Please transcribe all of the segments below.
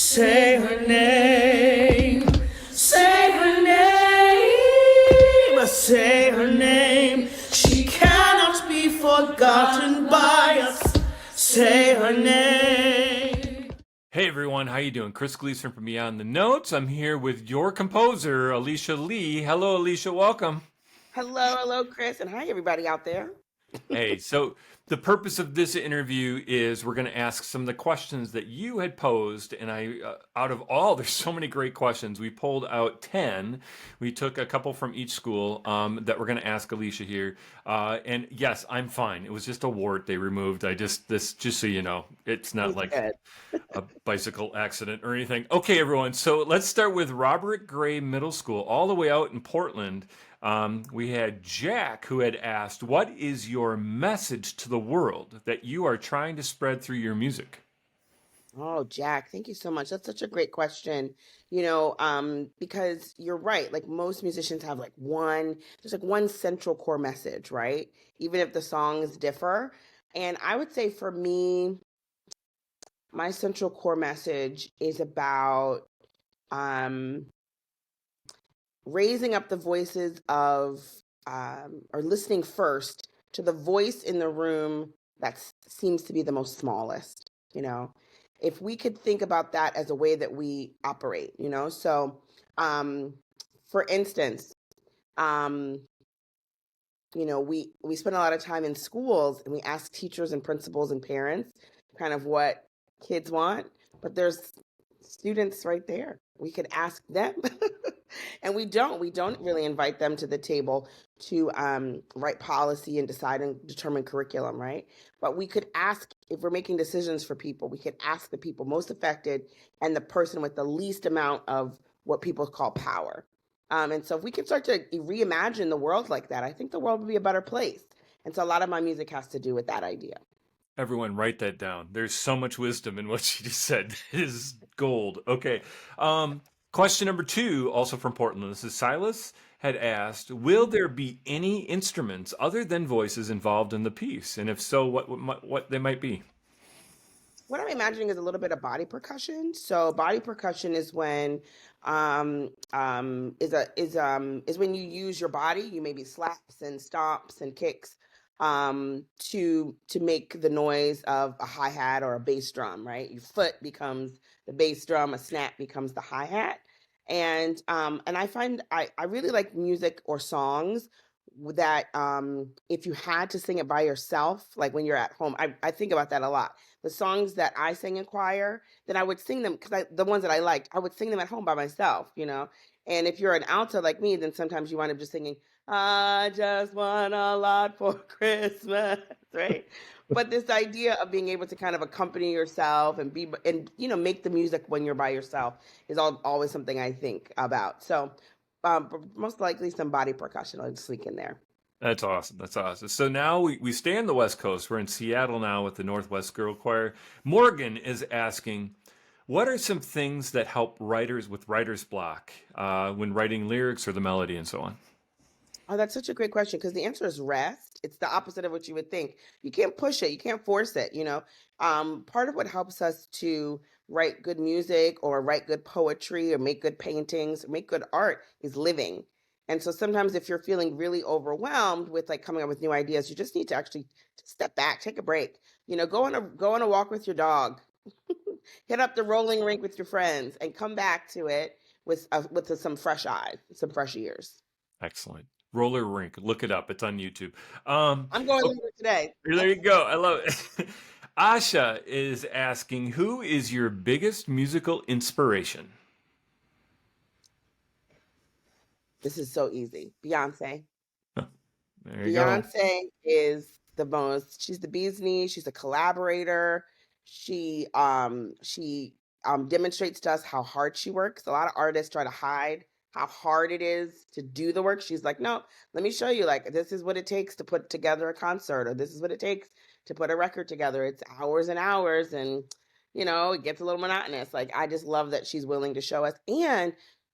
Say her name. Say her name. Say her name. She cannot be forgotten by us. Say her name. Hey everyone, how you doing? Chris Gleason from Beyond the Notes. I'm here with your composer, Alysia Lee. Hello, Alysia. Welcome. Hello, Chris, and hi, everybody out there. Hey, so the purpose of this interview is we're going to ask some of the questions that you had posed, and out of all, there's so many great questions. We pulled out 10. We took a couple from each school that we're going to ask Alysia here. And yes, I'm fine. It was just a wart they removed. Just so you know, it's not He's like good. a bicycle accident or anything. Okay, everyone. So let's start with Robert Gray Middle School, all the way out in Portland. We had Jack who had asked, what is your message to the world that you are trying to spread through your music? Oh, Jack, thank you so much. That's such a great question. Because you're right. Like most musicians have there's like one central core message, right? Even if the songs differ. And I would say for me, my central core message is about um, raising up the voices of, or listening first to the voice in the room that seems to be the most smallest, you know? If we could think about that as a way that we operate, So, um, for instance, um, we spend a lot of time in schools and we ask teachers and principals and parents kind of what kids want, but there's students right there. We could ask them. And we don't really invite them to the table to write policy and decide and determine curriculum, right? But we could ask, if we're making decisions for people, we could ask the people most affected and the person with the least amount of what people call power. And so if we can start to reimagine the world like that, I think the world would be a better place. And so a lot of my music has to do with that idea. Everyone, write that down. There's so much wisdom in what she just said. It is gold. Okay. Question number 2, also from Portland. This is Silas had asked, will there be any instruments other than voices involved in the piece? And if so, what they might be? What I'm imagining is a little bit of body percussion. So body percussion is when is when you use your body. You maybe slaps and stomps and kicks to make the noise of a hi hat or a bass drum. Right, your foot becomes the bass drum. A snap becomes the hi hat. And I find I really like music or songs that if you had to sing it by yourself, like when you're at home, I think about that a lot. The songs that I sing in choir, then I would sing them because the ones that I liked, I would sing them at home by myself. And if you're an alto like me, then sometimes you wind up just singing, I just want a lot for Christmas, right? But this idea of being able to kind of accompany yourself and make the music when you're by yourself is always something I think about. So but most likely some body percussion will just sneak in there. That's awesome. That's awesome. So now we stay on the West Coast. We're in Seattle now with the Northwest Girl Choir. Morgan is asking, what are some things that help writers with writer's block when writing lyrics or the melody and so on? Oh, that's such a great question because the answer is rest. It's the opposite of what you would think. You can't push it, you can't force it. Part of what helps us to write good music or write good poetry or make good paintings, or make good art is living. And so sometimes if you're feeling really overwhelmed with like coming up with new ideas, you just need to actually step back, take a break. Go on a walk with your dog, hit up the rolling rink with your friends, and come back to it with some fresh eyes, some fresh ears. Excellent. Roller Rink. Look it up. It's on YouTube. I'm going later today. There you go. I love it. Asha is asking, who is your biggest musical inspiration? This is so easy. Beyonce. There you go. Beyonce is she's the bee's knees. She's a collaborator. She demonstrates to us how hard she works. A lot of artists try to hide how hard it is to do the work. She's like, no, let me show you. Like, this is what it takes to put together a concert, or this is what it takes to put a record together. It's hours and hours, and it gets a little monotonous. Like, I just love that she's willing to show us. And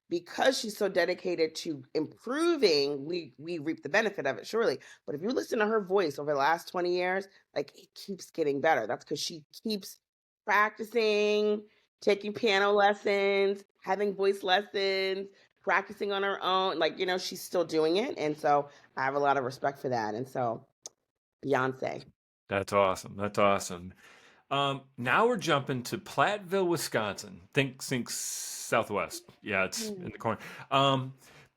because she's so dedicated to improving, we reap the benefit of it, surely. But if you listen to her voice over the last 20 years, like, it keeps getting better. That's because she keeps practicing, taking piano lessons, having voice lessons, practicing on her own. Like, she's still doing it. And so I have a lot of respect for that. And so Beyonce. That's awesome. That's awesome. Now we're jumping to Platteville, Wisconsin. Think Southwest. Yeah, it's in the corner.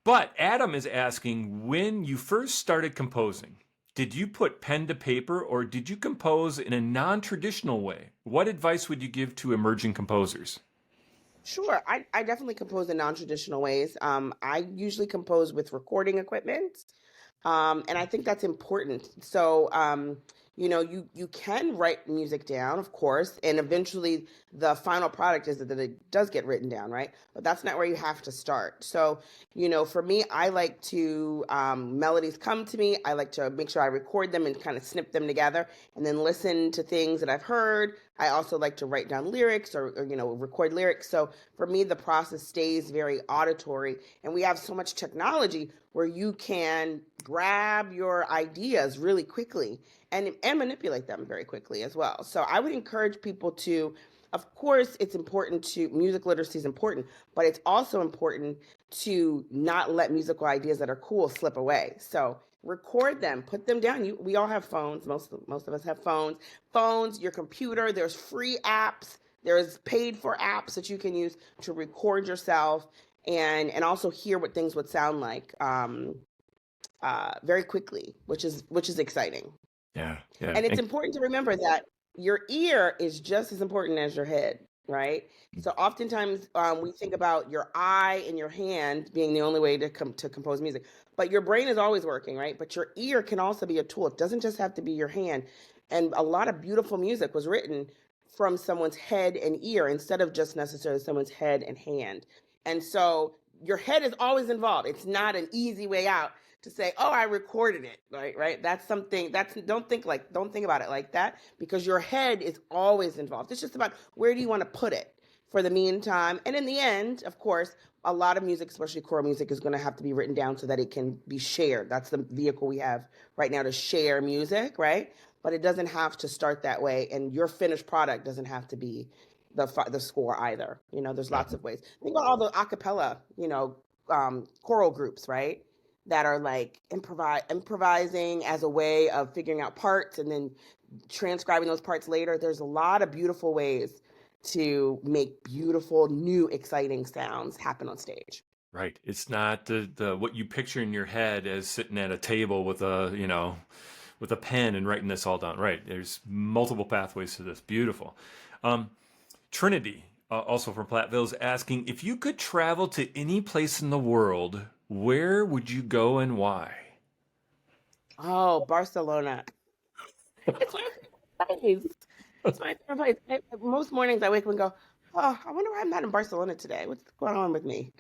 But Adam is asking, when you first started composing, did you put pen to paper or did you compose in a non-traditional way? What advice would you give to emerging composers? Sure. I definitely compose in non-traditional ways. I usually compose with recording equipment. And I think that's important. So, you can write music down, of course, and eventually the final product is that it does get written down, right? But that's not where you have to start. So, for me, I like to melodies come to me. I like to make sure I record them and kind of snip them together, and then listen to things that I've heard. I also like to write down lyrics or record lyrics. So for me, the process stays very auditory, and we have so much technology where you can grab your ideas really quickly and manipulate them very quickly as well. So I would encourage people to, of course, it's important to, music literacy is important, but it's also important to not let musical ideas that are cool slip away. So record them, put them down. We all have phones. Most of us have phones. Phones, your computer. There's free apps. There's paid for apps that you can use to record yourself and also hear what things would sound like very quickly, which is exciting. Yeah, yeah. And it's important to remember that your ear is just as important as your head, right? So oftentimes we think about your eye and your hand being the only way to compose music, but your brain is always working, right? But your ear can also be a tool. It doesn't just have to be your hand. And a lot of beautiful music was written from someone's head and ear instead of just necessarily someone's head and hand. And so your head is always involved. It's not an easy way out to say, "Oh, I recorded it," right? That's something don't think about it like that, because your head is always involved. It's just about where do you want to put it for the meantime. And in the end, of course, a lot of music, especially choral music, is going to have to be written down so that it can be shared. That's the vehicle we have right now to share music, right? But it doesn't have to start that way, and your finished product doesn't have to be the score either. There's lots of ways. Think about all the a cappella, choral groups, right? That are like improvising as a way of figuring out parts and then transcribing those parts later. There's a lot of beautiful ways to make beautiful, new, exciting sounds happen on stage. Right. It's not the what you picture in your head as sitting at a table with a pen and writing this all down. Right. There's multiple pathways to this. Beautiful. Trinity, also from Platteville, is asking, if you could travel to any place in the world, where would you go and why? Oh, Barcelona. It's my favorite place. It's my favorite place. Most mornings I wake up and go, "Oh, I wonder why I'm not in Barcelona today. What's going on with me?"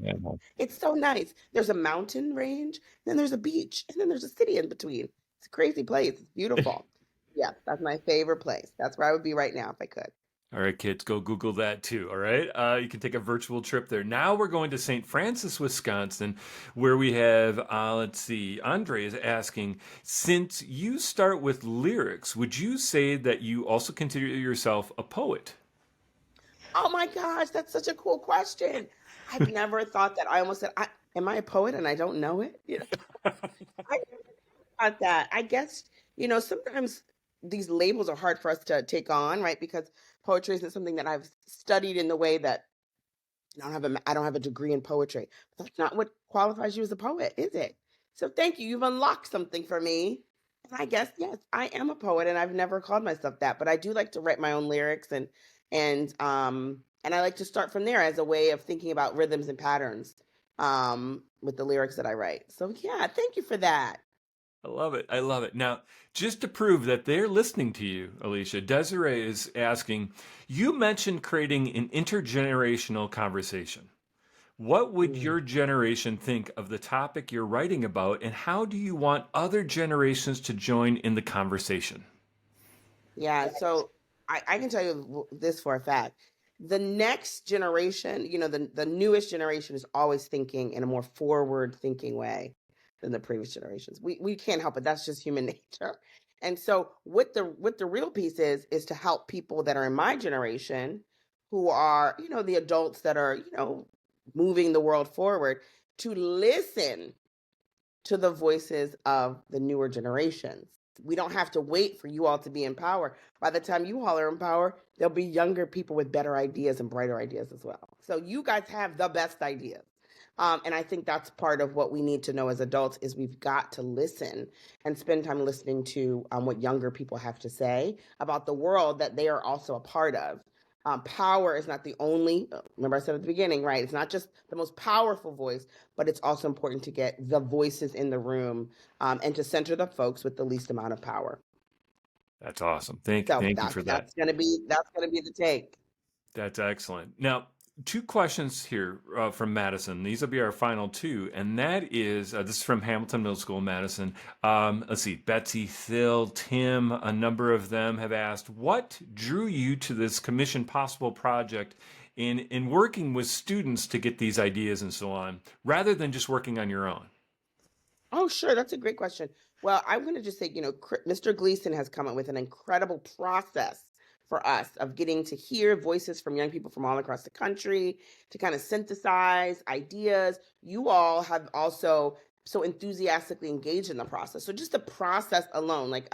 Yeah. It's so nice. There's a mountain range, then there's a beach, and then there's a city in between. It's a crazy place. It's beautiful. Yeah, that's my favorite place. That's where I would be right now if I could. All right, kids, go Google that too. All right. You can take a virtual trip there. Now we're going to St. Francis, Wisconsin, where we have, let's see, Andre is asking, since you start with lyrics, would you say that you also consider yourself a poet? Oh my gosh, that's such a cool question. I've never thought that. I almost said, "Am I a poet and I don't know it?" I never thought that. I guess, sometimes these labels are hard for us to take on, right? Because poetry isn't something that I've studied in the way that I don't have a degree in poetry. That's not what qualifies you as a poet, is it? So thank you. You've unlocked something for me. And I guess yes, I am a poet, and I've never called myself that, but I do like to write my own lyrics and I like to start from there as a way of thinking about rhythms and patterns with the lyrics that I write. So yeah, thank you for that. I love it. I love it. Now, just to prove that they're listening to you, Alysia, Desiree is asking, you mentioned creating an intergenerational conversation. What would Mm. your generation think of the topic you're writing about, and how do you want other generations to join in the conversation? Yeah, so I can tell you this for a fact. The next generation, the newest generation is always thinking in a more forward thinking way than the previous generations. We can't help it. That's just human nature. And so what the real piece is to help people that are in my generation who are, the adults that are, moving the world forward, to listen to the voices of the newer generations. We don't have to wait for you all to be in power. By the time you all are in power, there'll be younger people with better ideas and brighter ideas as well. So you guys have the best ideas. And I think that's part of what we need to know as adults is we've got to listen and spend time listening to what younger people have to say about the world that they are also a part of. Power is not the only, remember I said at the beginning, right? It's not just the most powerful voice, but it's also important to get the voices in the room and to center the folks with the least amount of power. That's awesome. Thank So you for that. that's gonna be the take. That's excellent. Now, two questions here from Madison. These will be our final two, and that is this is from Hamilton Middle School, Madison. Let's see, Betsy, Phil, Tim, a number of them have asked, what drew you to this Commission Possible project in working with students to get these ideas and so on, rather than just working on your own? Oh, sure. That's a great question. Well, I'm going to just say, Mr. Gleason has come up with an incredible process for us of getting to hear voices from young people from all across the country to kind of synthesize ideas. You all have also so enthusiastically engaged in the process. So just the process alone, like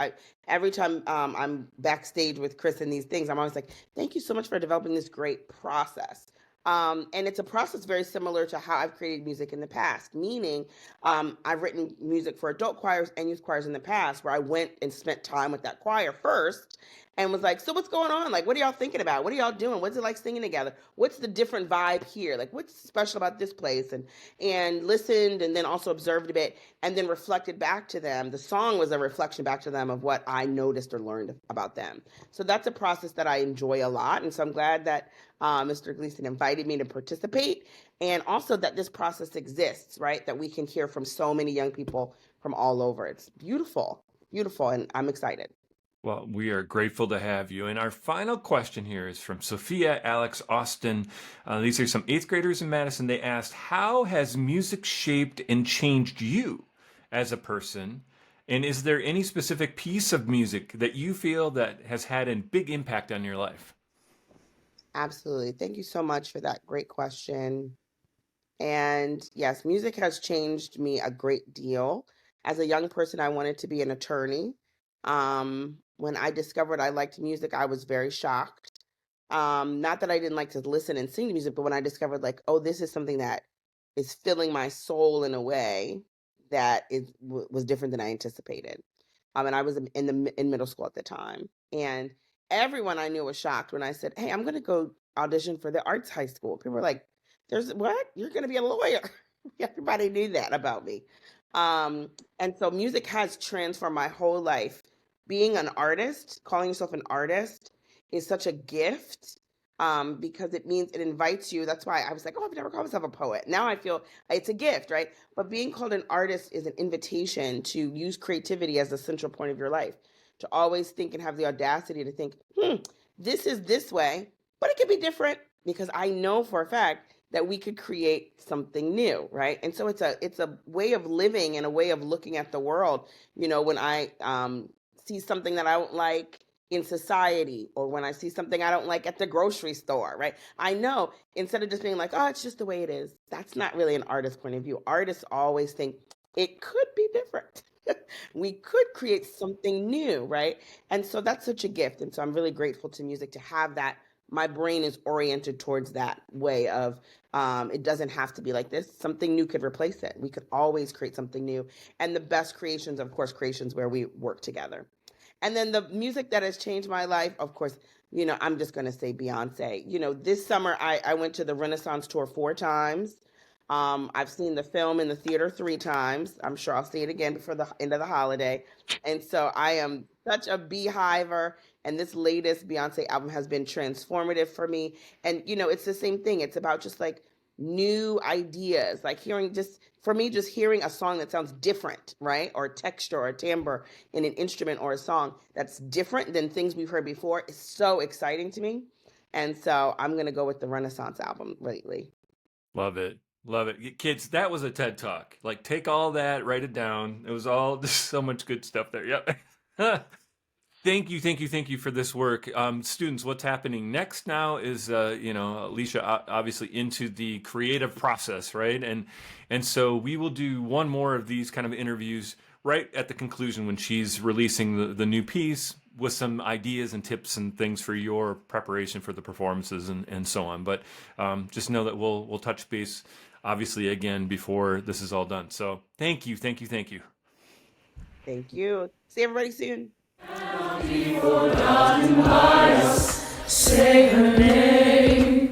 every time I'm backstage with Chris and these things, I'm always like, thank you so much for developing this great process. And it's a process very similar to how I've created music in the past, meaning I've written music for adult choirs and youth choirs in the past where I went and spent time with that choir first and was like, so what's going on? Like, what are y'all thinking about? What are y'all doing? What's it like singing together? What's the different vibe here? Like, what's special about this place? And listened and then also observed a bit and then reflected back to them. The song was a reflection back to them of what I noticed or learned about them. So that's a process that I enjoy a lot. And so I'm glad that Mr. Gleason invited me to participate, and also that this process exists, right? That we can hear from so many young people from all over. It's beautiful, beautiful, and I'm excited. Well, we are grateful to have you. And our final question here is from Sophia, Alex, Austin. These are some eighth graders in Madison. They asked, how has music shaped and changed you as a person? And is there any specific piece of music that you feel that has had a big impact on your life? Absolutely. Thank you so much for that great question. And yes, music has changed me a great deal. As a young person, I wanted to be an attorney. When I discovered I liked music, I was very shocked. Not that I didn't like to listen and sing to music, but when I discovered, like, oh, this is something that is filling my soul in a way that was different than I anticipated. And I was in middle school at the time, and everyone I knew was shocked when I said, "Hey, I'm going to go audition for the arts high school." People were like, "There's what? You're going to be a lawyer?" Everybody knew that about me. And so music has transformed my whole life. Being an artist, calling yourself an artist, is such a gift because it means it invites you. That's why I was like, oh, I've never called myself a poet. Now I feel it's a gift, right? But being called an artist is an invitation to use creativity as the central point of your life, to always think and have the audacity to think, this is this way, but it could be different because I know for a fact that we could create something new, right? And so it's a way of living and a way of looking at the world. When I see something that I don't like in society, or when I see something I don't like at the grocery store, right? I know instead of just being like, oh, it's just the way it is, that's not really an artist's point of view. Artists always think it could be different. We could create something new, right? And so that's such a gift. And so I'm really grateful to music to have that. My brain is oriented towards that way of it doesn't have to be like this. Something new could replace it. We could always create something new. And the best creations, of course, creations where we work together. And then the music that has changed my life, of course, I'm just going to say Beyonce. This summer I went to the Renaissance tour 4 times. I've seen the film in the theater 3 times. I'm sure I'll see it again before the end of the holiday. And so I am such a beehiver. And this latest Beyonce album has been transformative for me. And, it's the same thing. It's about just like new ideas, like just hearing a song that sounds different, right? Or a texture or a timbre in an instrument or a song that's different than things we've heard before is so exciting to me. And so I'm going to go with the Renaissance album lately. Love it. Love it. Kids, that was a TED Talk. Like, take all that, write it down. It was all just so much good stuff there. Yep. Thank you for this work. Students, what's happening next now is, Alysia obviously into the creative process, right? And so we will do one more of these kind of interviews right at the conclusion when she's releasing the new piece with some ideas and tips and things for your preparation for the performances and so on. But just know that we'll touch base, obviously, again before this is all done. So thank you. Thank you. See everybody soon. Say her name.